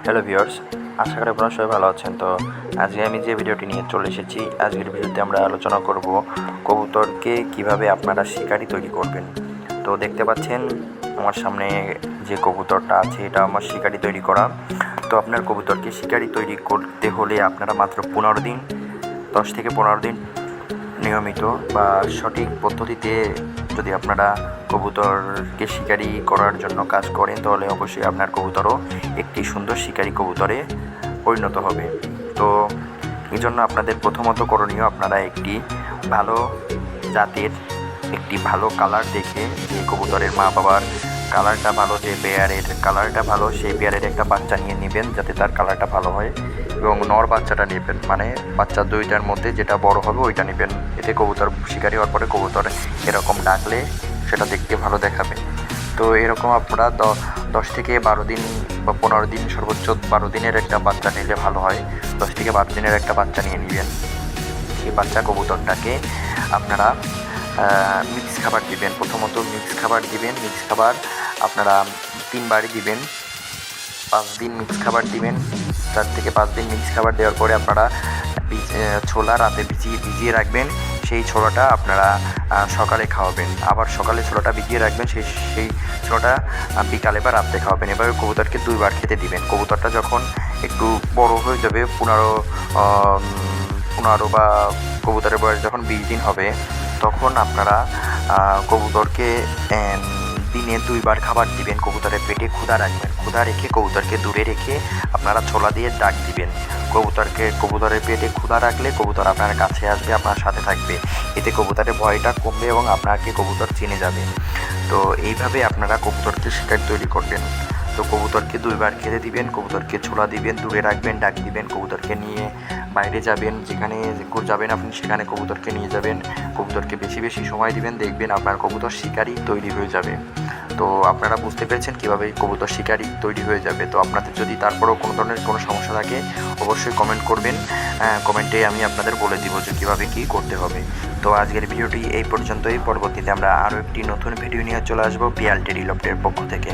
Hello viewers, আশা করি আপনারা সবাই ভালো আছেন। তো আজকে আমি যে ভিডিওটি নিয়ে চলে এসেছি, আজকের ভিডিওতে আমরা আলোচনা করব কবুতরকে কিভাবে আপনারা শিকারি তৈরি করবেন। তো দেখতে পাচ্ছেন আমার সামনে যে কবুতরটা আছে, এটা আমার শিকারি তৈরি করা। তো আপনার কবুতরকে শিকারি তৈরি করতে হলে আপনারা মাত্র 15 দিন, 10 থেকে 15 দিন নিয়মিত বা সঠিক পদ্ধতিতে যদি আপনারা কবুতরকে শিকারি করার জন্য কাজ করেন, তাহলে অবশ্যই আপনার কবুতরও একটি সুন্দর শিকারি কবুতরে পরিণত হবে। তো এই জন্য আপনাদের প্রথমত করণীয়, আপনারা একটি ভালো জাতের, একটি ভালো কালার দেখে, যে কবুতরের মা বাবার কালারটা ভালো, যে পেয়ারের কালারটা ভালো, সেই পেয়ারের একটা বাচ্চা নিয়ে নেবেন যাতে তার কালারটা ভালো হয়, এবং নর বাচ্চাটা নেবেন, মানে বাচ্চা দুইটার মধ্যে যেটা বড় হবে ওইটা নেবেন। এতে কবুতর শিকারি হওয়ার পরে কবুতর এরকম ডাকলে সেটা দেখতে ভালো দেখাবে। তো এরকম আপনারা 10 থেকে 12 দিন বা 15 দিন, সর্বোচ্চ 12 দিনের একটা বাচ্চা নিলে ভালো হয়। 10 থেকে 12 দিনের একটা বাচ্চা নিয়ে নেবেন। সেই বাচ্চা কবুতরটাকে আপনারা মিক্স খাবার দিবেন। প্রথমত মিক্স খাবার দিবেন। মিক্স খাবার আপনারা 3 বারই দিবেন। 5 দিন মিক্স খাবার দিবেন। 4 থেকে 5 দিন মিক্স খাবার দেওয়ার পরে আপনারা ছোলা রাতে ভিজিয়ে রাখবেন। সেই ছোলাটা আপনারা সকালে খাওয়াবেন। আবার সকালে ছোলাটা ভিজিয়ে রাখবেন, সেই ছোলাটা বিকালে বা রাত্রে খাওয়াবেন। এভাবে কবুতরকে 2 বার খেতে দিবেন। কবুতরটা যখন একটু বড় হয়ে যাবে, 15 বা কবুতরের বয়স যখন 20 দিন হবে, তখন আপনারা কবুতরকে দিনে 2 বার খাবার দিবেন। কবুতরের পেটে ক্ষুধা রাখবেন। ক্ষুধা রেখে কবুতরকে দূরে রেখে আপনারা ছোলা দিয়ে ডাক দিবেন। কবুতরের পেটে ক্ষুধা রাখলে কবুতর আপনার কাছে আসবে, আপনার সাথে থাকবে। এতে কবুতরের ভয়টা কমবে এবং আপনাকে কবুতর চিনে যাবে। তো এইভাবে আপনারা কবুতরকে শিকারি তৈরি করবেন। তো কবুতরকে 2 বার খেতে দিবেন, কবুতরকে ছোলা দিবেন, দূরে রাখবেন, ডাক দিবেন। কবুতরকে নিয়ে বাইরে যাবেন, যেখানে যাবেন আপনি সেখানে কবুতরকে নিয়ে যাবেন। কবুতরকে বেশি বেশি সময় দিবেন, দেখবেন আপনার কবুতর শিকারি তৈরি হয়ে যাবে। তো আপনারা বুঝতে পেরেছেন কীভাবে কবুতর শিকারি তৈরি হয়ে যাবে। তো আপনাদের যদি তারপরেও কোনো ধরনের কোনো সমস্যা থাকে, অবশ্যই কমেন্ট করবেন। কমেন্টে আমি আপনাদের বলে দিব যে কীভাবে কী করতে হবে। তো আজকের ভিডিওটি এই পর্যন্তই। পরবর্তীতে আমরা আরও একটি নতুন ভিডিও নিয়ে চলে আসবো পিয়াল টেডি লফটের পক্ষ থেকে।